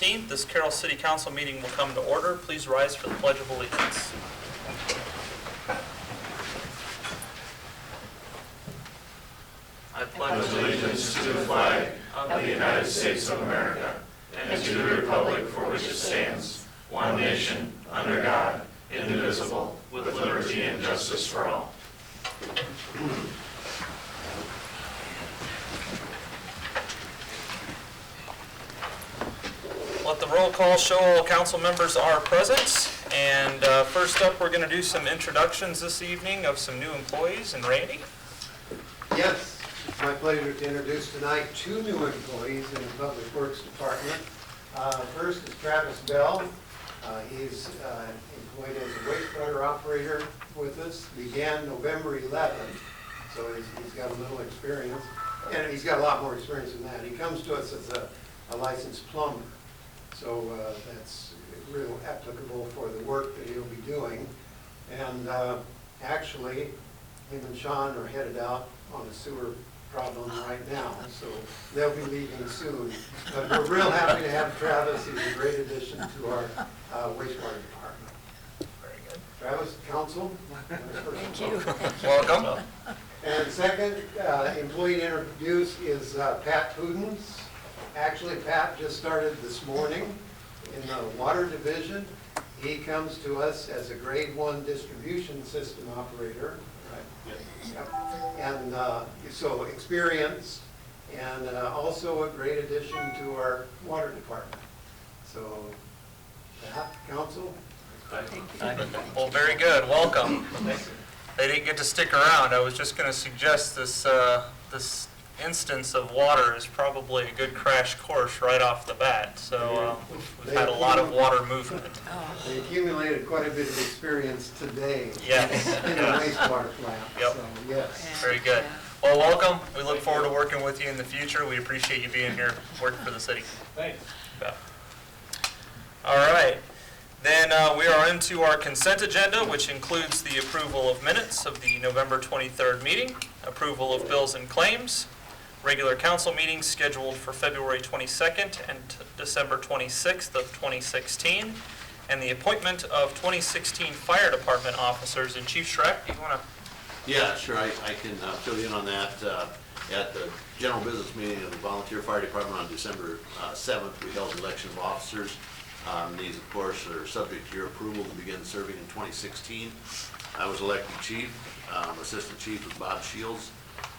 13th, this Carroll City Council meeting will come to order. Please rise for the Pledge of Allegiance. I pledge allegiance to the flag of the United States of America and to the republic for which it stands, one nation, under God, indivisible, with liberty and justice for all. Let the roll call show all council members are present. And first up, we're going to do some introductions this evening of some new employees. And Randy? Yes, it's my pleasure to introduce tonight two new employees in the Public Works Department. First is Travis Bell. He's employed as a wastewater operator with us. Began November 11th, so he's got a little experience. And he's got a lot more experience than that. He comes to us as a licensed plumber. So that's real applicable for the work that he'll be doing. And actually, him and Sean are headed out on a sewer problem right now, so they'll be leaving soon. But we're real happy to have Travis. He's a great addition to our wastewater department. Very good. Travis, council. Thank you. Welcome. And second employee to introduce is Pat Pudens. Actually, Pat just started this morning in the water division. He comes to us as a grade 1 distribution system operator, right? Yep. And so experienced, and also a great addition to our water department. So, Pat, council. Well, very good. Welcome. They didn't get to stick around. I was just going to suggest this this instance of water is probably a good crash course right off the bat. So we've had a lot of water movement. They accumulated quite a bit of experience today. Yes. In the wastewater plant. Yep. So, yes. Very good. Well, welcome. We look forward to working with you in the future. We appreciate you being here, working for the city. Thanks. Yeah. All right. Then we are into our consent agenda, which includes the approval of minutes of the November 23rd meeting, approval of bills and claims, regular council meetings scheduled for February 22nd and December 26th of 2016, and the appointment of 2016 fire department officers. And Chief Schreck, do you want to? Yeah, sure. I can fill you in on that. At the general business meeting of the volunteer fire department on December 7th, we held election of officers. These, of course, are subject to your approval to begin serving in 2016. I was elected chief. Assistant chief was Bob Shields.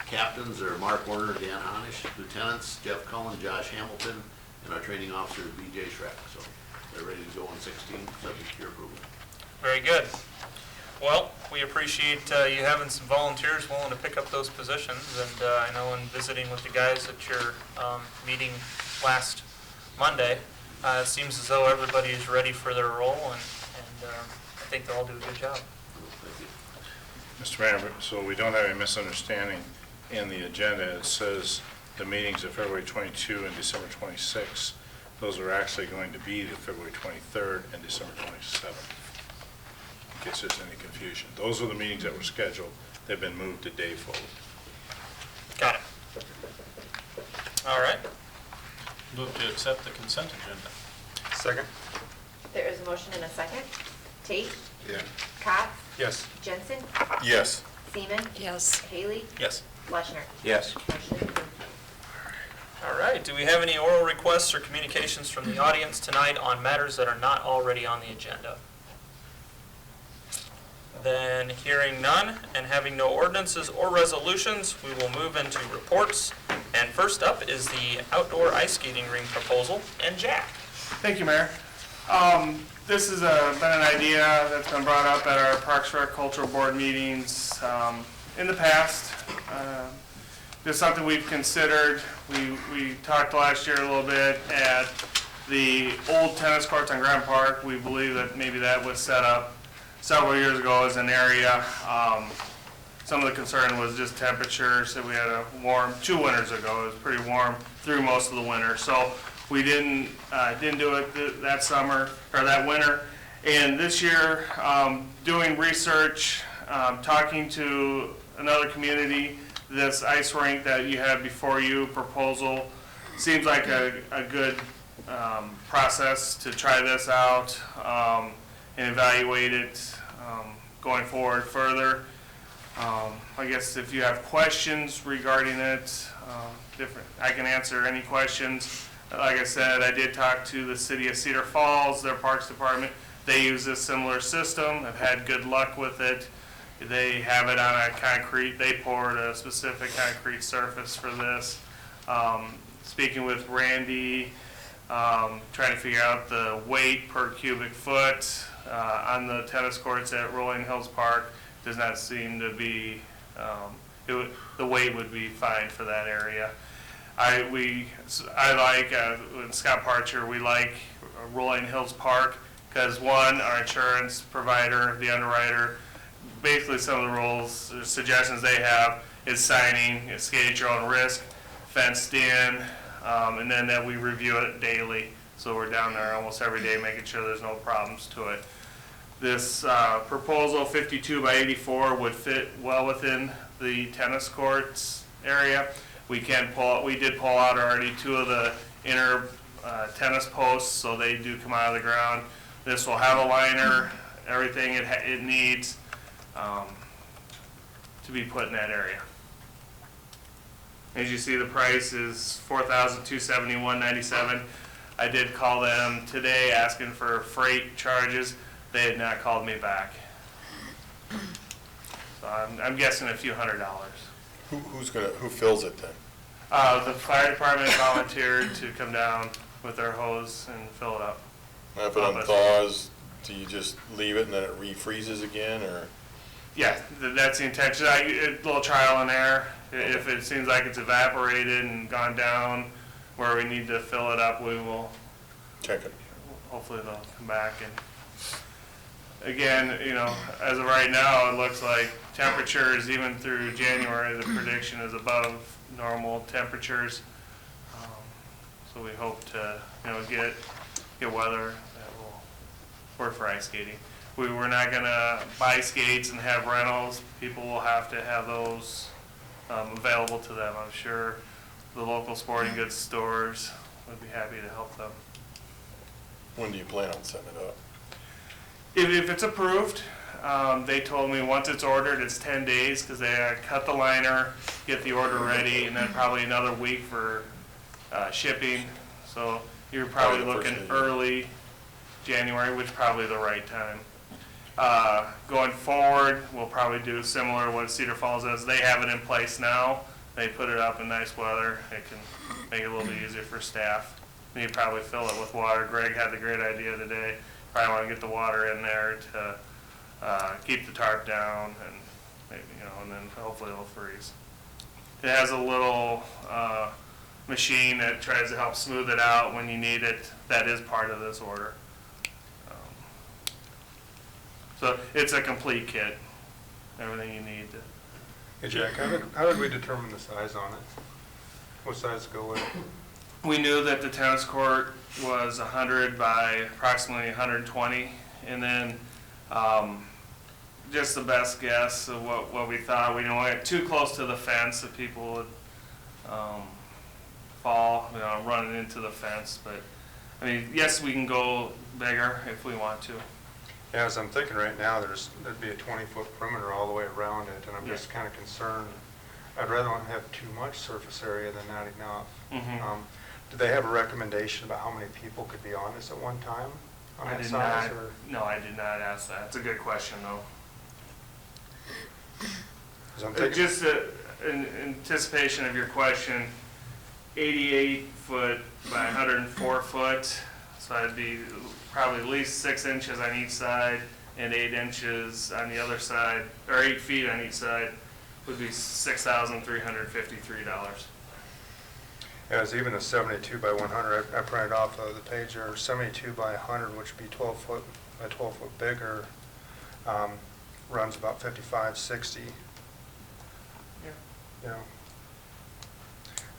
Captains are Mark Warner, Dan Honish. Lieutenants, Jeff Cullen, Josh Hamilton, and our training officer is B.J. Schreck. So they're ready to go in 16, subject to your approval. Very good. Well, we appreciate you having some volunteers willing to pick up those positions. And I know in visiting with the guys at your meeting last Monday, it seems as though everybody is ready for their role, and I think they'll all do a good job. Thank you. Mr. Mayor, so we don't have a misunderstanding in the agenda. It says the meetings of February 22 and December 26. Those are actually going to be the February 23rd and December 27th. In case there's any confusion. Those are the meetings that were scheduled. They've been moved a day forward. Got it. All right. Move to accept the consent agenda. Second. There is a motion and a second. Tate? Yeah. Cox? Yes. Jensen? Yes. Seaman? Yes. Haley? Yes. Fleischner? Yes. Motion approved. All right. Do we have any oral requests or communications from the audience tonight on matters that are not already on the agenda? Then hearing none and having no ordinances or resolutions, we will move into reports. And first up is the outdoor ice skating rink proposal, and Jack. Thank you, Mayor. This has been an idea that's been brought up at our Parks Rec Cultural Board meetings in the past. This is something we've considered. We talked last year a little bit at the old tennis courts on Grand Park. We believe that maybe that was set up several years ago as an area. Some of the concern was just temperatures. That we had a warm 2 winters ago. It was pretty warm through most of the winter. So we didn't do it that summer or that winter. And this year, doing research, talking to another community, this ice rink that you have before you proposal seems like a good process to try this out and evaluate it going forward further. I guess if you have questions regarding it, I can answer any questions. Like I said, I did talk to the city of Cedar Falls, their parks department. They use a similar system. I've had good luck with it. They have it on a concrete, they poured a specific concrete surface for this. Speaking with Randy, trying to figure out the weight per cubic foot on the tennis courts at Rolling Hills Park does not seem to be, the weight would be fine for that area. I like, with Scott Parcher, we like Rolling Hills Park because one, our insurance provider, the underwriter, basically some of the rules, or suggestions they have is signing, skate at your own risk, fenced in, and then that we review it daily. So we're down there almost every day making sure there's no problems to it. This proposal 52 by 84 would fit well within the tennis courts area. We did pull out already 2 of the inner tennis posts, so they do come out of the ground. This will have a liner, everything it needs to be put in that area. As you see, the price is $4,271.97. I did call them today asking for freight charges. They had not called me back. So I'm guessing a few $100s. Who fills it then? The fire department volunteered to come down with their hose and fill it up. Now, if it unthaws, do you just leave it and then it refreezes again, or? Yeah, that's the intention. A little trial and error. If it seems like it's evaporated and gone down where we need to fill it up, we will. Check it. Hopefully they'll come back. And again, as of right now, it looks like temperatures, even through January, the prediction is above normal temperatures. So we hope to, get weather that will work for ice skating. We're not gonna buy skates and have rentals. People will have to have those available to them. I'm sure the local sporting goods stores would be happy to help them. When do you plan on setting it up? If it's approved, they told me once it's ordered, it's 10 days because they cut the liner, get the order ready, and then probably another week for shipping. So you're probably looking early January, which is probably the right time. Going forward, we'll probably do similar to what Cedar Falls does. They have it in place now. They put it up in nice weather. It can make it a little bit easier for staff. And you probably fill it with water. Greg had the great idea today. Probably want to get the water in there to keep the tarp down, and maybe, and then hopefully it'll freeze. It has a little machine that tries to help smooth it out when you need it. That is part of this order. So it's a complete kit, everything you need. Hey Jack, how did we determine the size on it? What size to go with? We knew that the tennis court was 100 by approximately 120, and then just the best guess of what we thought. We didn't want to get too close to the fence that people would fall, running into the fence. But I mean, yes, we can go bigger if we want to. Yeah, as I'm thinking right now, there'd be a 20-foot perimeter all the way around it, and I'm just kind of concerned. I'd rather not have too much surface area than not enough. Mm-hmm. Do they have a recommendation about how many people could be on this at one time? On I that did size, not. or? No, I did not ask that. It's a good question, though. 'Cause I'm thinking, Just in anticipation of your question, 88 foot by 104 foot, so I'd be probably at least 6 inches on each side and 8 inches on the other side, or 8 feet on each side, would be $6,353. yeah, it's even a 72 by 100. I printed off the page there, 72 by 100, which would be 12 foot by 12 foot bigger. Runs about 55, 60. Yeah.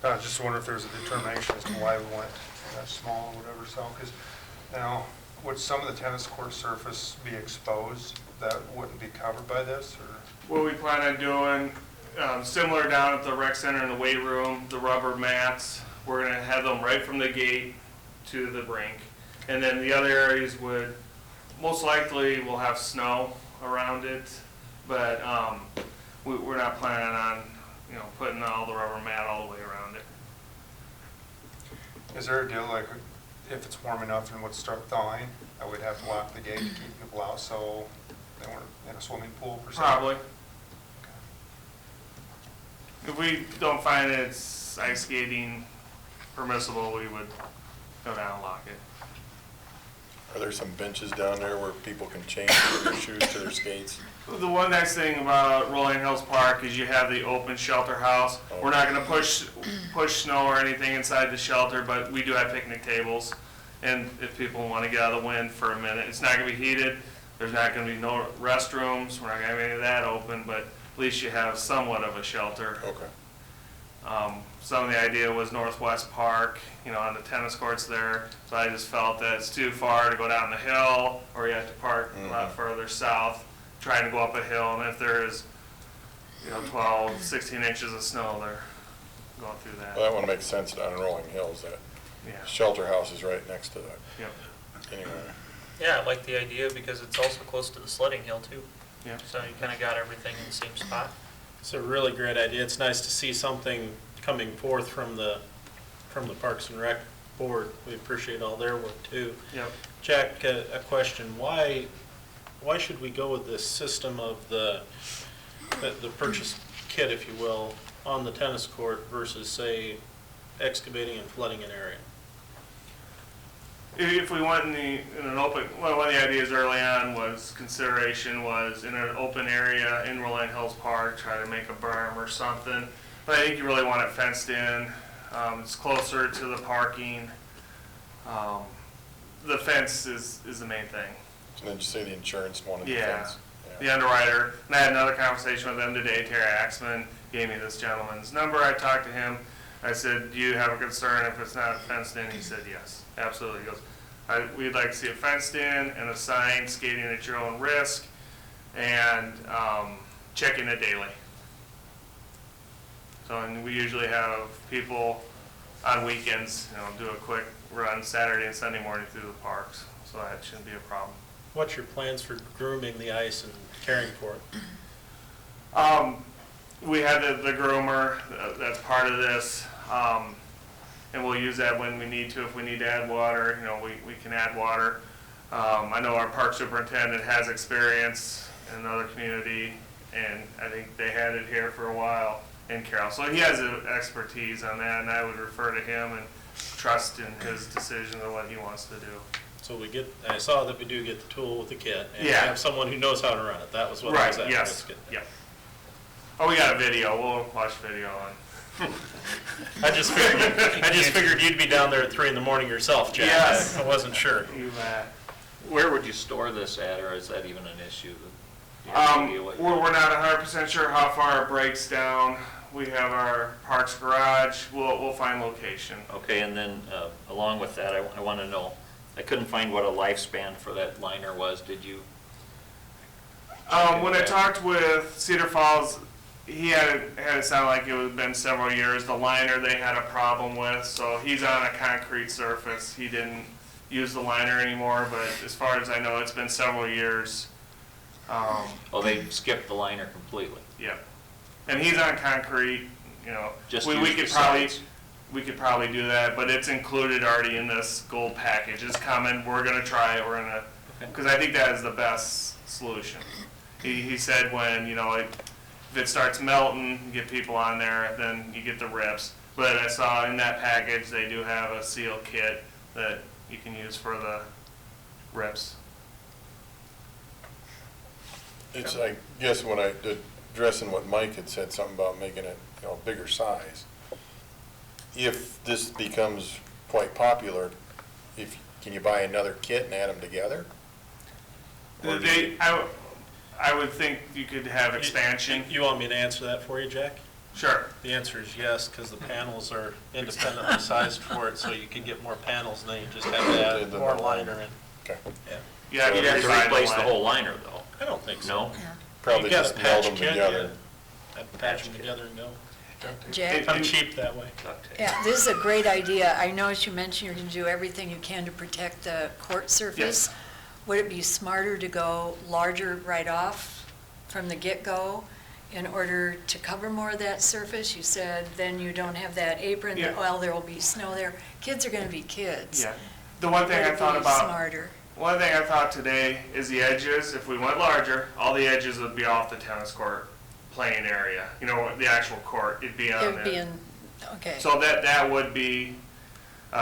I just wonder if there's a determination as to why we went that small or whatever. So, because now, would some of the tennis court surface be exposed that wouldn't be covered by this, or? What we plan on doing, similar down at the rec center in the weight room, the rubber mats, we're gonna have them right from the gate to the rink. And then the other areas would, most likely will have snow around it, but we're not planning on, putting all the rubber mat all the way around it. Is there a deal like if it's warm enough and would start thawing, I would have to lock the gate to keep people out so they weren't in a swimming pool per se? Probably. If we don't find it's ice skating permissible, we would go down and lock it. Are there some benches down there where people can change their shoes to their skates? The one nice thing about Rolling Hills Park is you have the open shelter house. We're not gonna push snow or anything inside the shelter, but we do have picnic tables. And if people wanna get out of the wind for a minute, it's not gonna be heated. There's not gonna be no restrooms. We're not gonna have any of that open, but at least you have somewhat of a shelter. Okay. Some of the idea was Northwest Park, on the tennis courts there. So I just felt that it's too far to go down the hill, or you have to park a lot further south, trying to go up a hill. And if there is, 12, 16 inches of snow, they're going through that. Well, that one makes sense down in Rolling Hills. That Yeah. shelter house is right next to that. Yep. Anyway. Yeah, I like the idea because it's also close to the sledding hill too. Yep. So you kind of got everything in the same spot. It's a really great idea. It's nice to see something coming forth from the Parks and Rec Board. We appreciate all their work too. Yep. Jack, a question. Why should we go with this system of the purchase kit, if you will, on the tennis court versus, say, excavating and flooding an area? If we went in an open, well, one of the ideas early on consideration was in an open area in Rolling Hills Park, try to make a berm or something. But I think you really want it fenced in. It's closer to the parking. The fence is the main thing. And then you say the insurance wanted the Yeah. fence. The underwriter, and I had another conversation with them today. Terry Axman gave me this gentleman's number. I talked to him. I said, do you have a concern if it's not fenced in? He said, yes, absolutely. He goes, we'd like to see it fenced in and a sign skating at your own risk and checking it daily. So, and we usually have people on weekends, do a quick run Saturday and Sunday morning through the parks. So that shouldn't be a problem. What's your plans for grooming the ice and caring for it? We have the groomer, that's part of this, and we'll use that when we need to. If we need to add water, we can add water. I know our park superintendent has experience in another community, and I think they had it here for a while in Carroll. So he has expertise on that, and I would refer to him and trust in his decision of what he wants to do. So I saw that we do get the tool with the kit, and we Yeah. have someone who knows how to run it. That was what I was Right, asking. yes, That's good. yeah. Oh, we got a video, we'll watch video on. I just figured you'd be down there at 3 in the morning yourself, Jack. Yes. I wasn't sure. You bet. Where would you store this at, or is that even an issue? Do you have any idea what- We're not 100% sure how far it breaks down. We have our parks garage, we'll find location. Okay, and then along with that, I want to know, I couldn't find what a lifespan for that liner was. Did you? When I talked with Cedar Falls, he had it sound like it had been several years. The liner they had a problem with, so he's on a concrete surface. He didn't use the liner anymore, but as far as I know, it's been several years. Oh, they skipped the liner completely. Yeah, and he's on concrete. Just we use could the probably sides. we could probably do that, but it's included already in this gold package. It's coming. We're gonna try it. We're gonna, because I think that is the best solution. He said when if it starts melting, you get people on there, then you get the rips. But I saw in that package they do have a seal kit that you can use for the rips. It's, I guess when I did addressing what Mike had said, something about making it, bigger size. If this becomes quite popular, can you buy another kit and add them together? Or do you- I would think you could have expansion. You want me to answer that for you, Jack? Sure. The answer is yes, because the panels are independently sized for it, so you can get more panels, and then you just have to add more liner in. Okay. Yeah. Yeah, You'd have to replace the whole liner, though. I don't think so. No? Probably You got just a meld patch them kit, together. yeah. Patch them together and go. Jack, I'm cheap that way. Duct tape. yeah, this is a great idea. I noticed you mentioned you're going to do everything you can to protect the court surface. Yes. Would it be smarter to go larger right off from the get-go in order to cover more of that surface? You said then you don't have that apron, Yeah. well, there will be snow there. Kids are going to be kids. Yeah. The one thing Would I it thought be about, smarter? one thing I thought today is the edges. If we went larger, all the edges would be off the tennis court playing area. You know, the actual court, it'd be on It would be there. in, okay. So that would be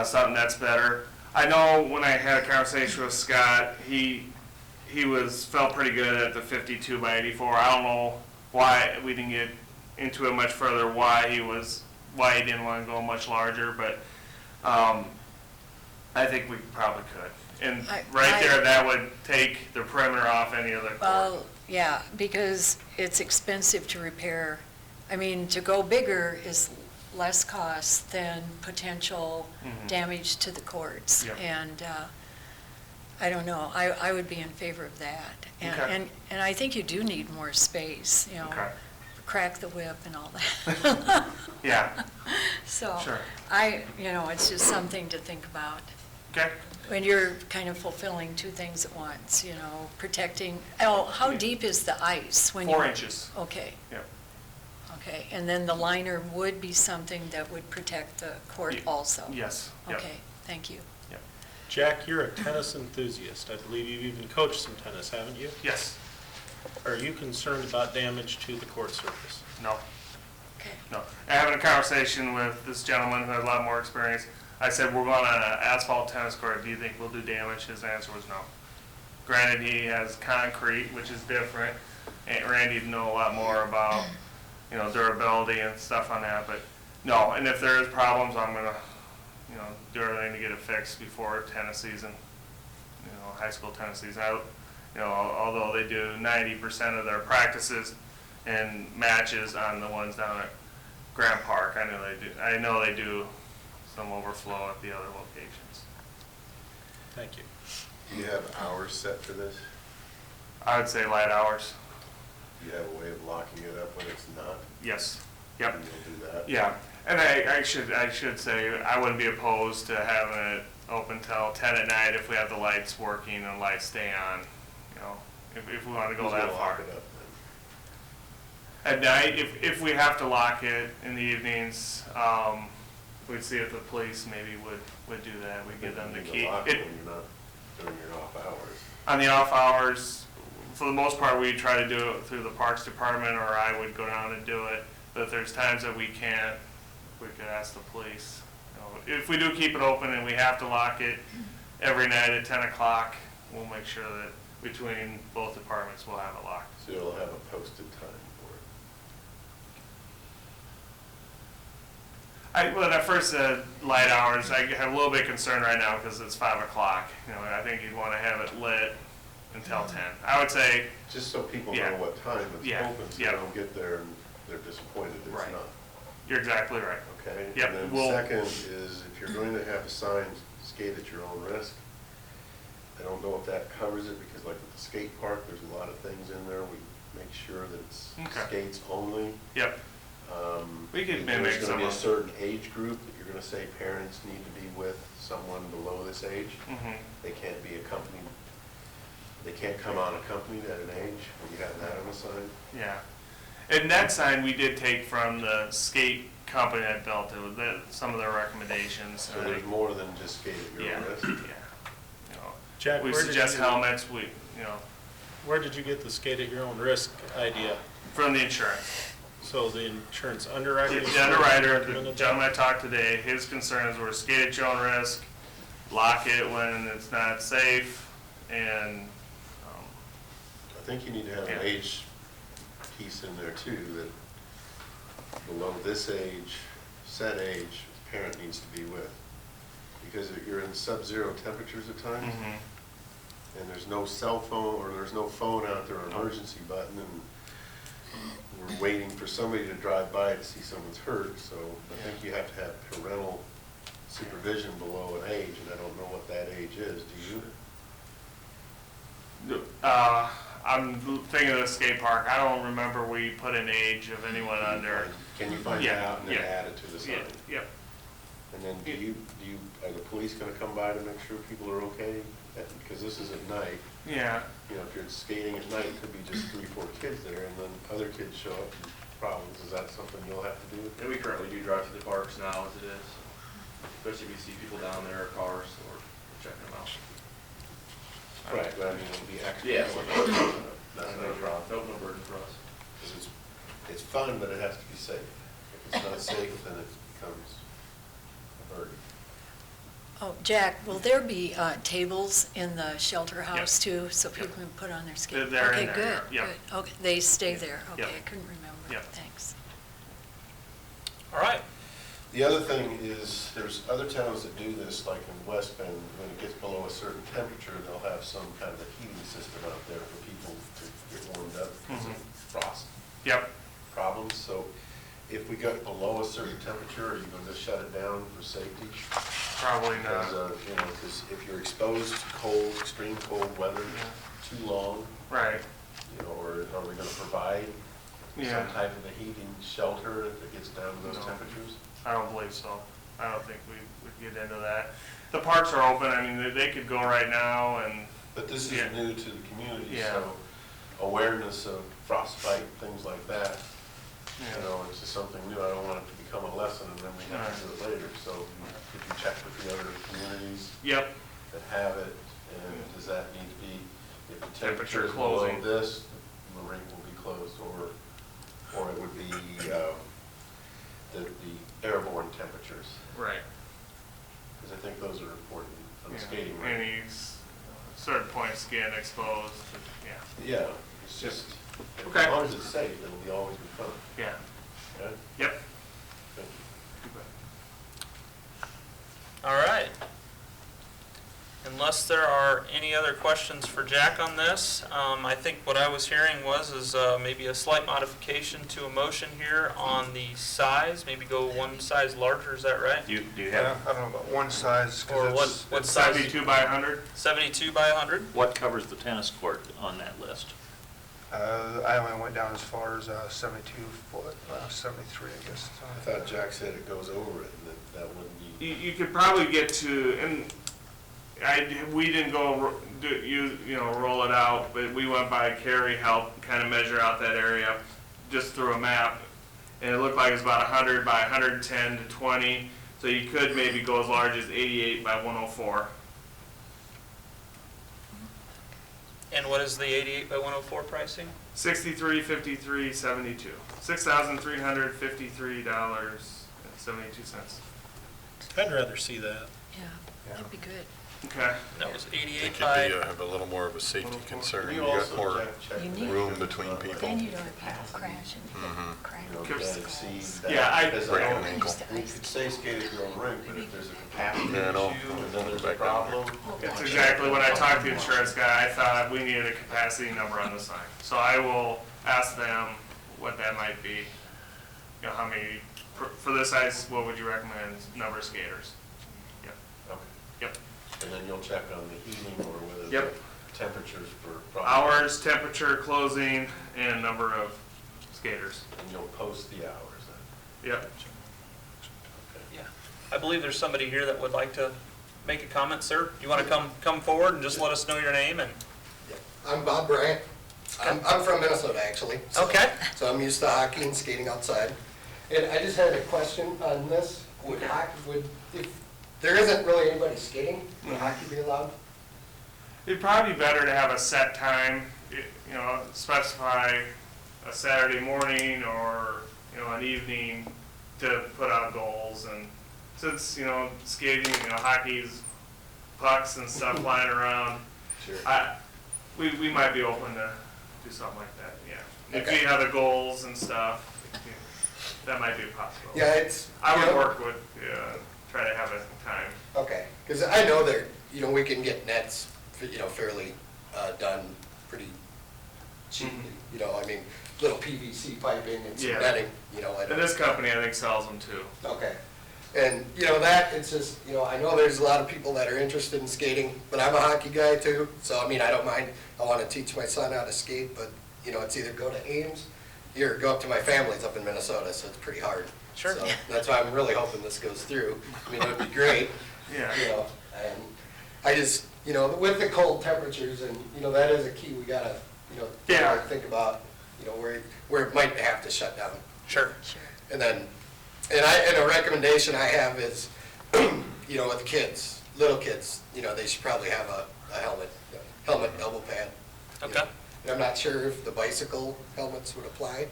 something that's better. I know when I had a conversation with Scott, he felt pretty good at the 52 by 84. I don't know why we didn't get into it much further, why he didn't want to go much larger, but I think we probably could. And right there, that would take the perimeter off any other court. Well, yeah, because it's expensive to repair. I mean, to go bigger is less cost than potential damage to the courts. Yep. And I don't know, I would be in favor of that. Okay. And I think you do need more space, you know, Okay. crack the whip and all that. Yeah, So, Sure. it's just something to think about. okay. When you're kind of fulfilling two things at once, protecting, how deep is the ice? When 4 you- inches. Okay, Yep. okay, and then the liner would be something that would protect the court Ye- also? Yes. Yep. Okay, thank you. Yep. Jack, you're a tennis enthusiast. I believe you've even coached some tennis, haven't you? Yes. Are you concerned about damage to the court surface? No. Okay. No. Having a conversation with this gentleman who had a lot more experience, I said, we're going on an asphalt tennis court. Do you think we'll do damage? His answer was no. Granted, he has concrete, which is different. And Randy'd know a lot more about, durability and stuff on that, but no. And if there is problems, I'm going to, do everything to get it fixed before tennis season, high school tennis season. Although they do 90% of their practices and matches on the ones down at Grant Park, I know they do some overflow at the other locations. Thank you. Do you have hours set for this? I would say light hours. Do you have a way of locking it up when it's not? Yes. Yep. And you'll do that? Yeah. And I should say I wouldn't be opposed to having it open till 10 at night if we have the lights working and lights stay on. If we want to go Who's that gonna far. lock it up then? At night, if we have to lock it in the evenings, we'd see if the police maybe would do that. We'd give them the You need key. to lock it when you're not during your off hours. On the off hours, for the most part, we try to do it through the Parks Department, or I would go down and do it. But if there's times that we can't, we could ask the police. If we do keep it open and we have to lock it every night at 10 o'clock, we'll make sure that between both departments, we'll have it locked. So you'll have a posted time for it. When I first said light hours, I have a little bit concerned right now because it's 5 o'clock. I think you'd want to have it lit until 10. I would say, Just so people Yeah. know what time it's Yeah. open, so they Yeah. don't get there and they're disappointed it's Right. not. you're exactly right. Okay? Yep, And then we'll- second is, if you're going to have a sign, skate at your own risk, I don't know if that covers it, because like with the skate park, there's a lot of things in there. We make sure that it's Okay. skates only. Yep. We could If mimic There's gonna be a some certain age group that you're gonna say parents need to be with someone below this age. Mm-hmm. They can't be accompanied, they can't come unaccompanied at an age, when you have that on the sign. Yeah. And that sign we did take from the skate company that built it, some of their recommendations. So there's more than just skate at your Yeah, own risk. yeah. Jack, We where did suggest you- helmets, Where did you get the skate at your own risk idea? from the insurance. So the insurance underwriter? The underwriter, the recommended that? gentleman I talked today, his concerns were skate at your own risk, lock it when it's not safe, and, I think you need to have an Yeah. age piece in there too, that below this age, set age, parent needs to be with. Because if you're in sub-zero temperatures at times, mhm. and there's no cell phone, or there's no phone out there, or emergency button, and we're waiting for somebody to drive by to see someone's hurt, so I think you have to have parental supervision below an age, and I don't know what that age is, do you? I'm thinking of the skate park. I don't remember we put an age of anyone under. Can you find Yeah, that out and then yeah. add it to the sign? Yep. And then are the police gonna come by to make sure people are okay? Because this is at night, Yeah. you know, if you're skating at night, it could be just 3, 4 kids there, and then other kids show up and problems. Is that something you'll have to do? And we currently do drive through the parks now as it is, especially if we see people down there, cars, or checking them out. Right, but I mean, it'll be extra. Yeah. That's no problem. No burden for us. Because it's fun, but it has to be safe. If it's not safe, then it becomes a burden. Oh, Jack, will there be tables in the shelter house too, so people can put on their skate? They're in Okay, there, good, yeah. good. Okay, they stay there. Yep. Okay, I couldn't remember. Yep. Thanks. All right. The other thing is, there's other towns that do this, like in West Bend, when it gets below a certain temperature, they'll have some kind of a heating system out there for people to get warmed up because of frost Yep. problems. So if we got below a certain temperature, are you gonna just shut it down for safety? Probably Because, not. you know, because if you're exposed to cold, extreme cold weather too long, Right. you know, or are we gonna provide Yeah. some type of a heating shelter if it gets down to those No. temperatures? I don't believe so. I don't think we would get into that. The parks are open. I mean, they could go right now and, But this is Yeah. new to the community, Yeah. so awareness of frostbite, things like that, you you know, it's just something new. I don't want it to become a lesson and then we have to do it later. So could you check with the other communities Yep. that have it? And does that need to be, if the Temperature temperature is below closing. this, the rink will be closed, or it would be the airborne temperatures? Right. Because I think those are important on the Yeah. skating rink. Any certain points getting exposed, yeah. Yeah, it's just, Okay. as long as it's safe, it'll be always be fun. Yeah. Okay? Yep. Thank you. All right. Unless there are any other questions for Jack on this, I think what I was hearing is maybe a slight modification to a motion here on the size, maybe go one size larger, is that right? Do you Yeah, have, I don't know about one size. 'cause Or it's- what size? 72 by 100? 72 by 100? what covers the tennis court on that list? I only went down as far as 72 foot, 73, I guess. I thought Jack said it goes over it, and that wouldn't be, You could probably get to, and we didn't go, roll it out, but we went by Carrie, helped kind of measure out that area just through a map. And it looked like it was about 100 by 110 to 20, so you could maybe go as large as 88 by 104. And what is the 88 by 104 pricing? 63, 53, 72. $6,353.72. I'd rather see that. Yeah, that'd be good. Okay. That was It 88 could by, be, have a little more of a safety concern. you You got also, more Jack, check You with need- room between people. Then you don't have people crashing, crying you know, over that skulls. exceeds that. Yeah, Because Break an don't- ankle. We could say skate at your own rink, but if there's a capacity Yeah, I know. issue, and then there's a Back down there. problem. That's exactly when I talked to the insurance guy, I thought we needed a capacity number on the sign. So I will ask them what that might be. You know, how many, for this size, what would you recommend number of skaters? Yep. Okay. Yep. And then you'll check on the heating or whether the Yep. temperatures for. Hours, temperature, closing, and number of skaters. And you'll post the hours then. Yep. yeah. I believe there's somebody here that would like to make a comment, sir. You want to come forward and just let us know your name and? I'm Bob Bryant. I'm from Minnesota, actually. Okay. So I'm used to hockey and skating outside. And I just had a question on this. If there isn't really anybody skating, would hockey be allowed? It'd probably be better to have a set time, specify a Saturday morning or, an evening to put out goals. And since, skating, hockey's pucks and stuff flying around, Sure. we might be open to do something like that, yeah. If Okay. we have the goals and stuff, that might be a possibility. Yeah, it's. I would you know, work with, try to have a time. Okay, because I know that, we can get nets, fairly done pretty cheaply. Little PVC piping and some Yeah. netting, And this company, I think, sells them too. Okay. And, you know, that, it's just, you know, I know there's a lot of people that are interested in skating, but I'm a hockey guy too, so I mean, I don't mind. I want to teach my son how to skate, but, you know, it's either go to Ames or go up to my family's up in Minnesota, so it's pretty hard. Sure. So that's why I'm really hoping this goes through. I mean, it would be great, Yeah. you know, and I just, you know, with the cold temperatures and, you know, that is a key we gotta, you know, Yeah. think about, you know, where it might have to shut down. Sure. And then, and a recommendation I have is, you know, with kids, little kids, you know, they should probably have a helmet elbow pad. Okay. And I'm not sure if the bicycle helmets would apply,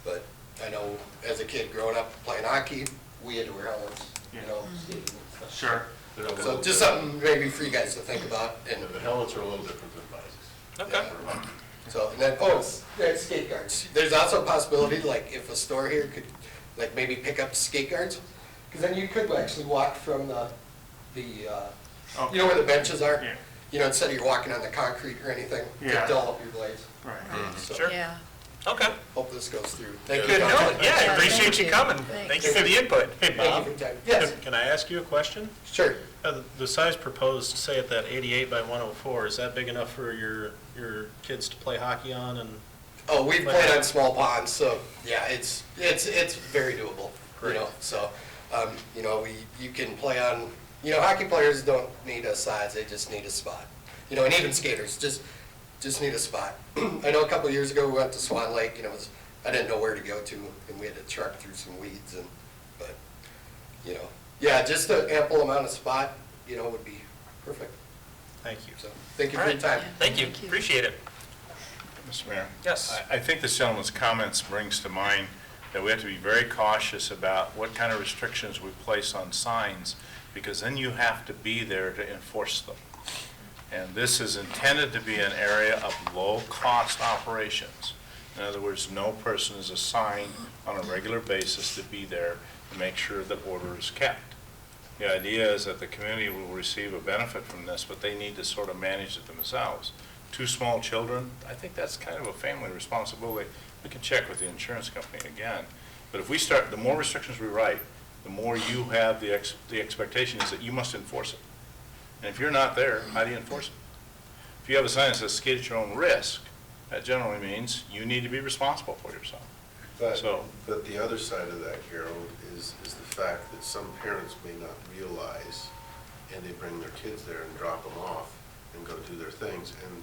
but I know as a kid growing up playing hockey, we had to wear helmets, you know, skating and stuff. Sure. So just something maybe for you guys to think about. And The helmets are a little different than bicycles. Okay. so, and then, skate guards. There's also a possibility, like, if a store here could, like, maybe pick up skate guards, because then you could actually walk from you know where the benches are? Yeah. You know, instead of you walking on the concrete or anything, Yeah. to dull up your blades. Right. So, Sure. Yeah. Okay. hope this goes through. Good note. Yeah, I Yeah, appreciate thank you you. coming. Thanks. Thank you for the input. Hey, Thank Bob, you for your time. Yes, can I ask you a question? sure. The size proposed, say at that 88 by 104, is that big enough for your kids to play hockey on? And Oh, we've played on small ponds, so, yeah, it's very doable, you Great. know, so, you know, you can play on, you know, hockey players don't need a size, they just need a spot. You know, and even skaters, just need a spot. I know a couple of years ago, we went to Swan Lake, and I didn't know where to go to, and we had to truck through some weeds, but, you know, yeah, just an ample amount of spot, you know, would be perfect. thank you. So, thank you for your time. Thank you. Thank you. Appreciate it. Mr. Mayor? Yes. I think this gentleman's comments brings to mind that we have to be very cautious about what kind of restrictions we place on signs, because then you have to be there to enforce them. And this is intended to be an area of low-cost operations. In other words, no person is assigned on a regular basis to be there to make sure that order is kept. The idea is that the community will receive a benefit from this, but they need to sort of manage it themselves. 2 small children, I think that's kind of a family responsibility. We can check with the insurance company again. But if we start, the more restrictions we write, the more you have the expectation is that you must enforce it. And if you're not there, how do you enforce it? If you have a sign that says skate at your own risk, that generally means you need to be responsible for yourself. But the other side of that, Carol, is the fact that some parents may not realize, and they bring their kids there and drop them off and go do their things, and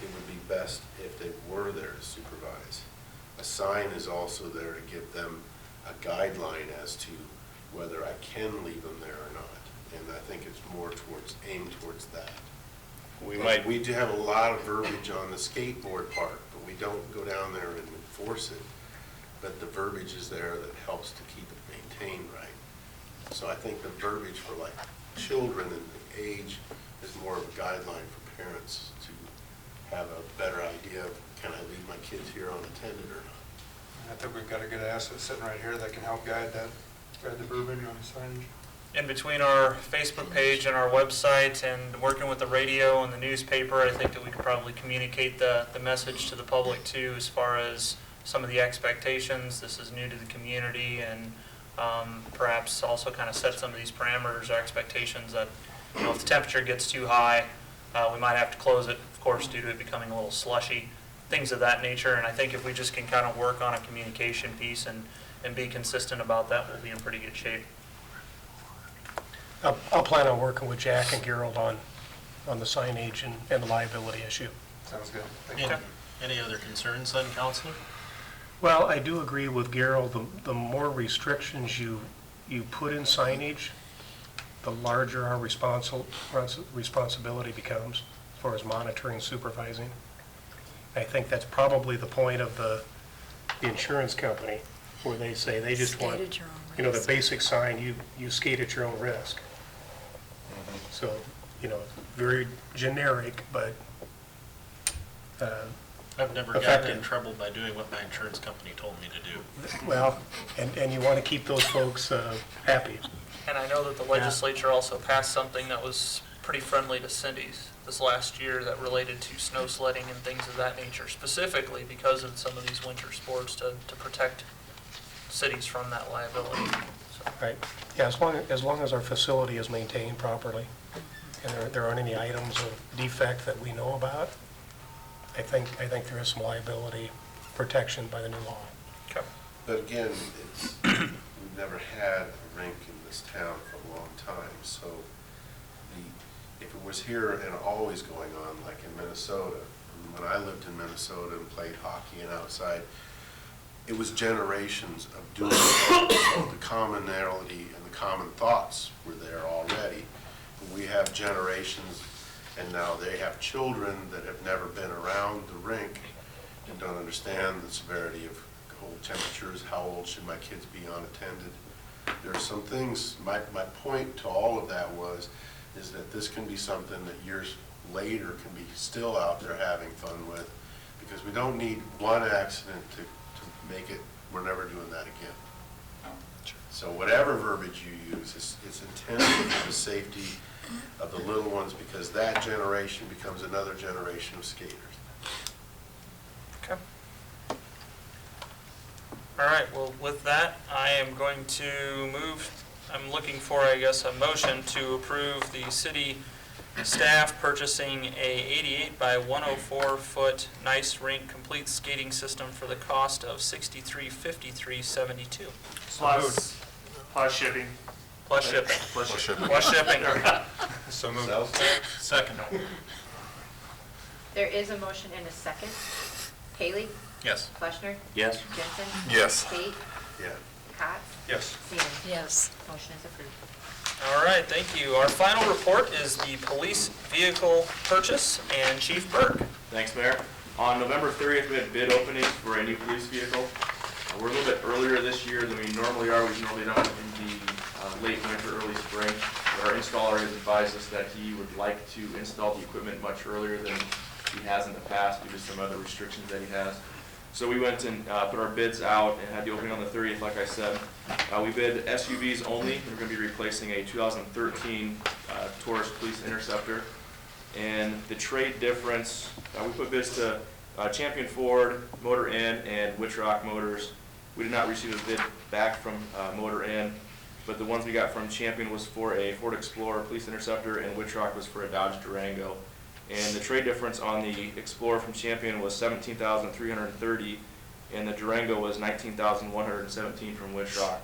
it would be best if they were there to supervise. A sign is also there to give them a guideline as to whether I can leave them there or not. And I think it's more aimed towards that. We do have a lot of verbiage on the skateboard part, but we don't go down there and enforce it. But the verbiage is there that helps to keep it maintained right. So I think the verbiage for like children and the age is more of a guideline for parents to have a better idea of, can I leave my kids here unattended or not? I think we've got a good asset sitting right here that can help guide the verbiage on the signage. In between our Facebook page and our website and working with the radio and the newspaper, I think that we could probably communicate the message to the public too, as far as some of the expectations. This is new to the community, and perhaps also kind of set some of these parameters or expectations that, you know, if the temperature gets too high, we might have to close it, of course, due to it becoming a little slushy, things of that nature. And I think if we just can kind of work on a communication piece and be consistent about that, we'll be in pretty good shape. I'll plan on working with Jack and Gerald on the signage and the liability issue. Sounds good. Thank you. Any other concerns then, Counselor? Well, I do agree with Gerald, the more restrictions you put in signage, the larger our responsibility becomes as far as monitoring and supervising. I think that's probably the point of the insurance company, where they say they just want, Skate at your own you know, the risk. basic sign, you skate at your own risk. So, you know, very generic, but I've never gotten effective. in trouble by doing what my insurance company told me to do. Well, and you want to keep those folks happy. And I know that the legislature also passed something that was pretty friendly to Cindy's this last year that related to snow sledding and things of that nature, specifically because of some of these winter sports to protect cities from that liability. Right. Yeah, as long as our facility is maintained properly, and there aren't any items of defect that we know about, I think there is some liability protection by the new law. Okay. But again, we've never had a rink in this town for a long time, so if it was here and always going on, like in Minnesota, when I lived in Minnesota and played hockey and outside, it was generations of doing it. So the commonality and the common thoughts were there already. We have generations, and now they have children that have never been around the rink and don't understand the severity of cold temperatures. How old should my kids be unattended? There are some things, my point to all of that is that this can be something that years later can be still out there having fun with, because we don't need one accident to make it, we're never doing that again. So whatever verbiage you use, it's intended for the safety of the little ones, because that generation becomes another generation of skaters. Okay. All right, well, with that, I am going to move, I'm looking for, I guess, a motion to approve the city staff purchasing a 88 by 104 foot nice rink complete skating system for the cost of $63,5372. Plus shipping. Plus shipping. Plus shipping. Plus shipping. So moved. Second. There is a motion and a second. Haley? Yes. Fleshner? Yes. Jensen? Yes. Tate? Yeah. Cox? Yes. Seaman? Yes. Motion is approved. All right, thank you. Our final report is the police vehicle purchase, and Chief Burke. Thanks, Mayor. On November 30th, we had bid openings for a new police vehicle. We're a little bit earlier this year than we normally are. We've normally done it in the late winter, early spring. But our installer has advised us that he would like to install the equipment much earlier than he has in the past due to some other restrictions that he has. So we went and put our bids out and had the opening on the 30th, like I said. We bid SUVs only. We're going to be replacing a 2013 Taurus Police Interceptor. And the trade difference, we put bids to Champion Ford, Motor Inn, and Wittrock Motors. We did not receive a bid back from Motor Inn, but the ones we got from Champion was for a Ford Explorer Police Interceptor, and Wittrock was for a Dodge Durango. And the trade difference on the Explorer from Champion was $17,330, and the Durango was $19,117 from Wittrock.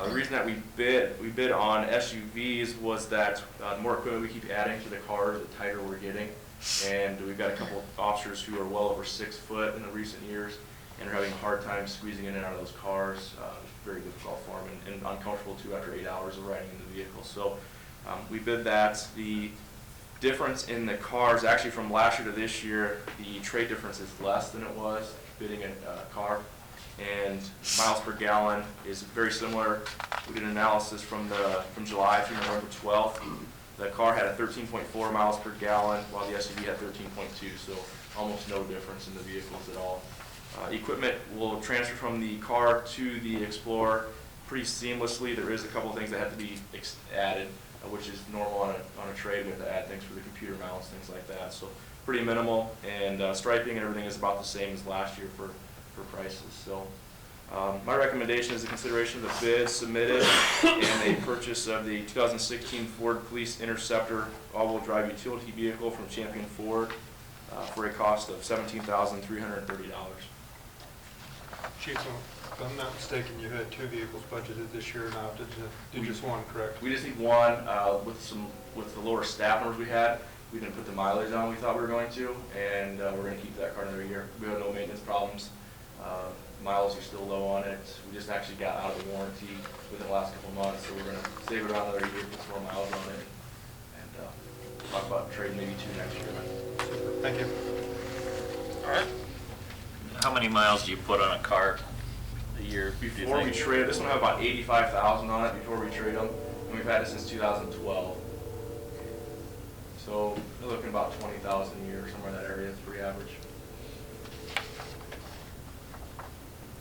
The reason that we bid on SUVs was that the more equipment we keep adding to the cars, the tighter we're getting. And we've got a couple officers who are well over 6 foot in the recent years and are having a hard time squeezing in and out of those cars. Very difficult for them and uncomfortable too after 8 hours of riding in the vehicle. So we bid that. The difference in the cars, actually from last year to this year, the trade difference is less than it was bidding a car. And miles per gallon is very similar. We did an analysis from July through November 12th. The car had a 13.4 miles per gallon, while the SUV had 13.2, so almost no difference in the vehicles at all. Equipment will transfer from the car to the Explorer pretty seamlessly. There is a couple of things that have to be added, which is normal on a trade. We have to add things for the computer mounts, things like that. So pretty minimal, and striping and everything is about the same as last year for prices. So my recommendation is the consideration of the bid submitted and a purchase of the 2016 Ford Police Interceptor all-wheel drive utility vehicle from Champion Ford for a cost of $17,330. Chief, if I'm not mistaken, you had 2 vehicles budgeted this year now. Did you just one, correct? We just need one with the lower staff numbers we had. We didn't put the mileage on we thought we were going to, and we're going to keep that car another year. We have no maintenance problems. Miles are still low on it. We just actually got out of the warranty within the last couple of months, so we're going to save it around another year, put some more miles on it, and talk about trading maybe 2 next year. Thank you. All right. How many miles do you put on a car a year? Before we trade, this one had about 85,000 on it before we trade them, and we've had it since 2012. So we're looking about 20,000 a year, somewhere in that area. It's pretty average.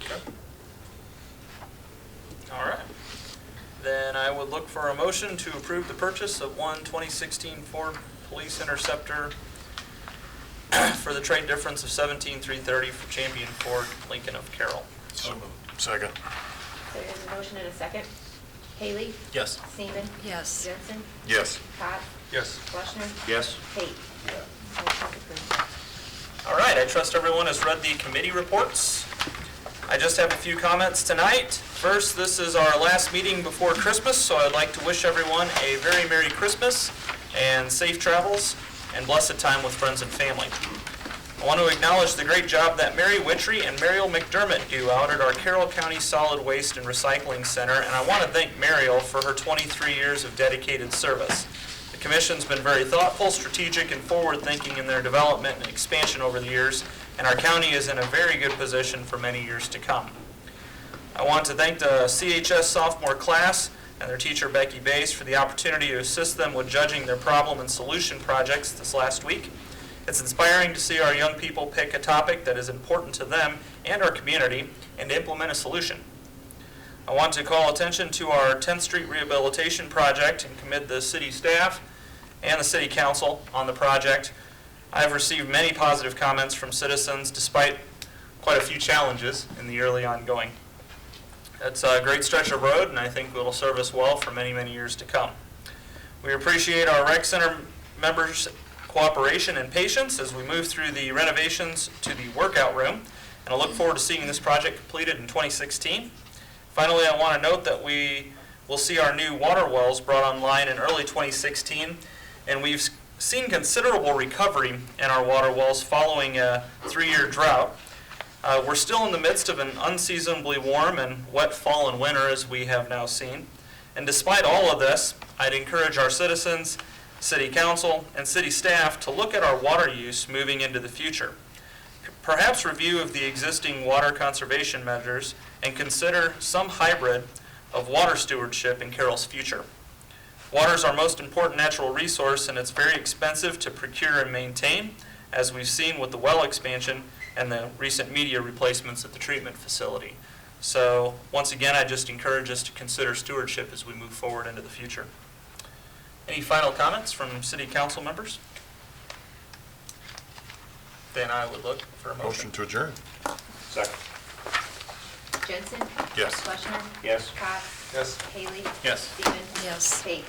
Okay. All right. Then I would look for a motion to approve the purchase of one 2016 Ford Police Interceptor for the trade difference of $17,330 for Champion Ford Lincoln of Carroll. So moved. Second. There is a motion and a second. Haley, Yes. Seaman, Yes. Jensen, Yes. Cox, Yes. Fleischner, Yes. Pate. Motion approved. All right, I trust everyone has read the committee reports. I just have a few comments tonight. First, this is our last meeting before Christmas, so I'd like to wish everyone a very Merry Christmas and safe travels and blessed time with friends and family. I want to acknowledge the great job that Mary Witry and Mariel McDermott do out at our Carroll County Solid Waste and Recycling Center, and I want to thank Mariel for her 23 years of dedicated service. The Commission's been very thoughtful, strategic, and forward-thinking in their development and expansion over the years, and our county is in a very good position for many years to come. I want to thank the CHS sophomore class and their teacher Becky Bass for the opportunity to assist them with judging their problem and solution projects this last week. It's inspiring to see our young people pick a topic that is important to them and our community and implement a solution. I want to call attention to our 10th Street Rehabilitation Project and commend the city staff and the city council on the project. I've received many positive comments from citizens despite quite a few challenges in the early ongoing. It's a great stretch of road, and I think it will serve us well for many, many years to come. We appreciate our rec center members' cooperation and patience as we move through the renovations to the workout room, and I look forward to seeing this project completed in 2016. Finally, I want to note that we will see our new water wells brought online in early 2016, and we've seen considerable recovery in our water wells following a 3-year drought. We're still in the midst of an unseasonably warm and wet fall and winter, as we have now seen. And despite all of this, I'd encourage our citizens, city council, and city staff to look at our water use moving into the future. Perhaps review of the existing water conservation measures and consider some hybrid of water stewardship in Carroll's future. Water is our most important natural resource, and it's very expensive to procure and maintain, as we've seen with the well expansion and the recent media replacements at the treatment facility. So once again, I just encourage us to consider stewardship as we move forward into the future. Any final comments from city council members? Then I would look for a motion. Motion to adjourn. Second. Jensen, Yes. Fleischner, Yes. Cox, Yes. Haley, Yes. Seaman, Yes. Pate.